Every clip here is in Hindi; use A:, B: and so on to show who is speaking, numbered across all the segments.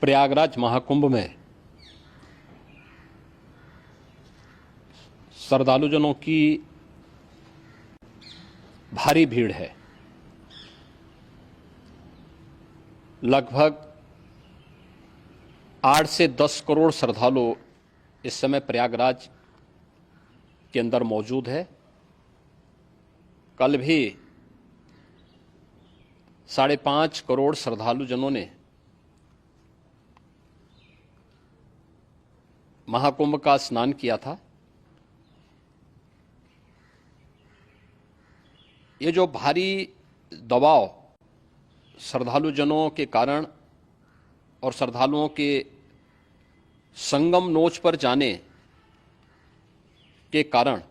A: प्रयागराज महाकुंभ में श्रद्धालुजनों की भारी भीड़ है। लगभग 8 से 10 करोड़ श्रद्धालु इस समय प्रयागराज के अंदर मौजूद है। कल भी 5.5 करोड़ श्रद्धालुजनों ने महाकुंभ का स्नान किया था। ये जो भारी दबाव श्रद्धालुजनों के कारण और श्रद्धालुओं के संगम नोच पर जाने के कारण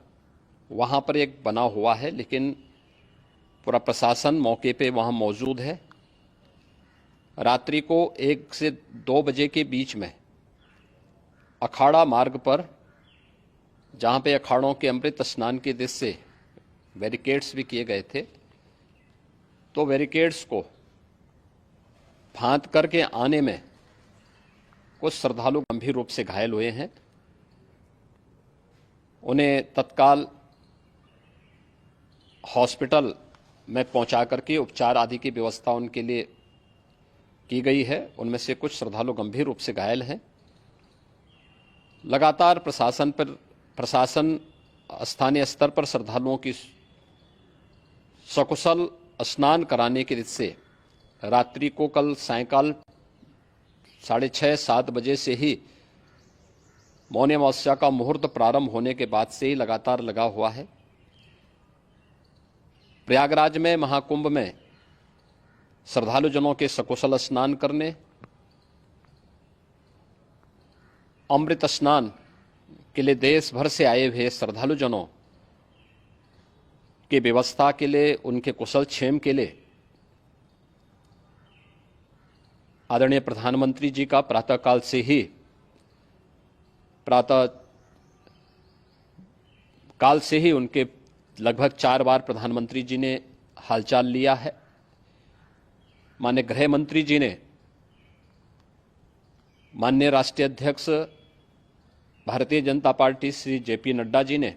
A: वहां पर एक बना हुआ है, लेकिन पूरा प्रशासन मौके पे वहां मौजूद है। रात्रि को 1 से 2 बजे के बीच में अखाड़ा मार्ग पर, जहां पे अखाड़ों के अमृत स्नान के दृश्य से बैरिकेड्स भी किए गए थे, तो बैरिकेड्स को फांद करके आने में कुछ श्रद्धालु गंभीर रूप से घायल हुए हैं। उन्हें तत्काल हॉस्पिटल में पहुंचा करके उपचार आदि की व्यवस्था उनके लिए की गई है। उनमें से कुछ श्रद्धालु गंभीर रूप से घायल हैं। लगातार प्रशासन स्थानीय स्तर पर श्रद्धालुओं की सकुशल स्नान कराने के दृष्टि से रात्रि को कल सायंकाल 6:30-7 बजे से ही मौनी अमावस्या का मुहूर्त प्रारंभ होने के बाद से ही लगातार लगा हुआ है। प्रयागराज में महाकुंभ में श्रद्धालुजनों के सकुशल स्नान करने, अमृत स्नान के लिए देश भर से आए हुए श्रद्धालुजनों की व्यवस्था के लिए, उनके कुशल क्षेम के लिए आदरणीय प्रधानमंत्री जी का प्रातःकाल से ही उनके लगभग 4 बार प्रधानमंत्री जी ने हालचाल लिया है। माननीय गृह मंत्री जी ने, माननीय राष्ट्रीय अध्यक्ष भारतीय जनता पार्टी श्री जेपी नड्डा जी ने,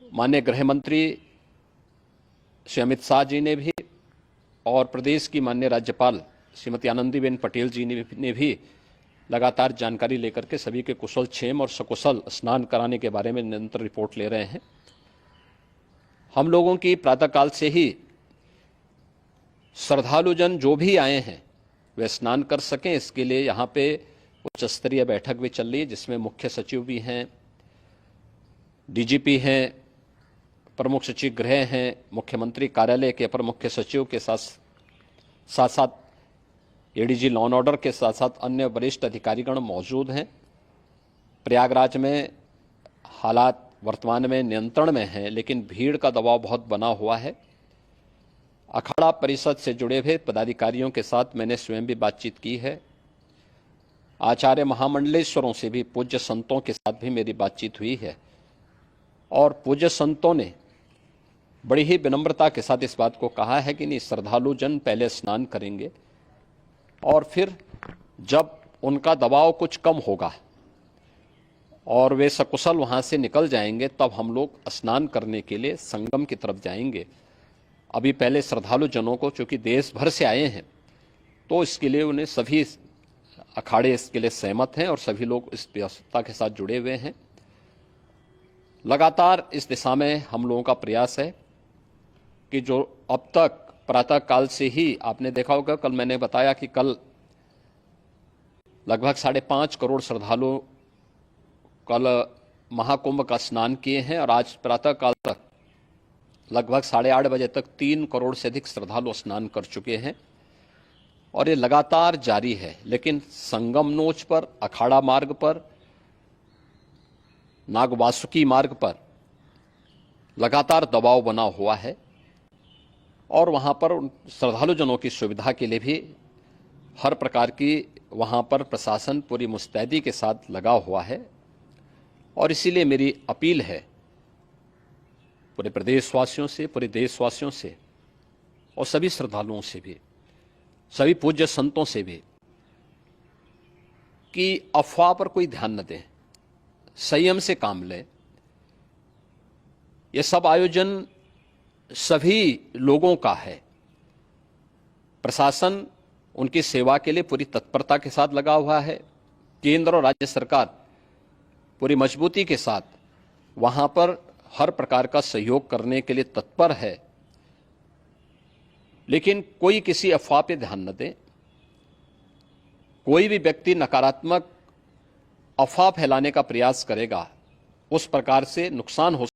A: माननीय गृह मंत्री श्री अमित शाह जी ने भी, और प्रदेश की माननीय राज्यपाल श्रीमती आनंदीबेन पटेल जी ने भी लगातार जानकारी लेकर के सभी के कुशल क्षेम और सकुशल स्नान कराने के बारे में निरंतर रिपोर्ट ले रहे हैं। हम लोगों की प्रातःकाल से ही श्रद्धालुजन जो भी आए हैं वे स्नान कर सकें, इसके लिए यहाँ पे उच्च स्तरीय बैठक भी चल रही है, जिसमें मुख्य सचिव भी हैं, डीजीपी हैं, प्रमुख सचिव गृह हैं, मुख्यमंत्री कार्यालय के अपर मुख्य सचिव के साथ साथ एडीजी लॉ एंड ऑर्डर के साथ साथ अन्य वरिष्ठ अधिकारीगण मौजूद हैं। प्रयागराज में हालात वर्तमान में नियंत्रण में हैं, लेकिन भीड़ का दबाव बहुत बना हुआ है। अखाड़ा परिषद से जुड़े हुए पदाधिकारियों के साथ मैंने स्वयं भी बातचीत की है। आचार्य महामंडलेश्वरों से भी, पूज्य संतों के साथ भी मेरी बातचीत हुई है, और पूज्य संतों ने बड़ी ही विनम्रता के साथ इस बात को कहा है कि नहीं, श्रद्धालु जन पहले स्नान करेंगे और फिर जब उनका दबाव कुछ कम होगा और वे सकुशल वहां से निकल जाएंगे, तब हम लोग स्नान करने के लिए संगम की तरफ जाएंगे। अभी पहले श्रद्धालु जनों को, चूंकि देश भर से आए हैं, तो इसके लिए उन्हें सभी अखाड़े इसके लिए सहमत हैं और सभी लोग इस व्यवस्था के साथ जुड़े हुए हैं। लगातार इस दिशा में हम लोगों का प्रयास है कि जो अब तक प्रातःकाल से ही आपने देखा होगा, कल मैंने बताया कि कल लगभग 5.5 करोड़ श्रद्धालु कल महाकुंभ का स्नान किए हैं, और आज प्रातःकाल तक लगभग 8:30 बजे तक 3 करोड़ से अधिक श्रद्धालु स्नान कर चुके हैं, और ये लगातार जारी है। लेकिन संगम नोच पर, अखाड़ा मार्ग पर, नागवासुकी मार्ग पर लगातार दबाव बना हुआ है, और वहां पर श्रद्धालुजनों की सुविधा के लिए भी हर प्रकार की वहां पर प्रशासन पूरी मुस्तैदी के साथ लगा हुआ है। और इसीलिए मेरी अपील है पूरे प्रदेशवासियों से, पूरे देशवासियों से और सभी श्रद्धालुओं से भी, सभी पूज्य संतों से भी कि अफवाह पर कोई ध्यान न दें, संयम से काम लें। यह सब आयोजन सभी लोगों का है। प्रशासन उनकी सेवा के लिए पूरी तत्परता के साथ लगा हुआ है। केंद्र और राज्य सरकार पूरी मजबूती के साथ वहां पर हर प्रकार का सहयोग करने के लिए तत्पर है। लेकिन कोई किसी अफवाह पर ध्यान न दे। कोई भी व्यक्ति नकारात्मक अफवाह फैलाने का प्रयास करेगा, उस प्रकार से नुकसान हो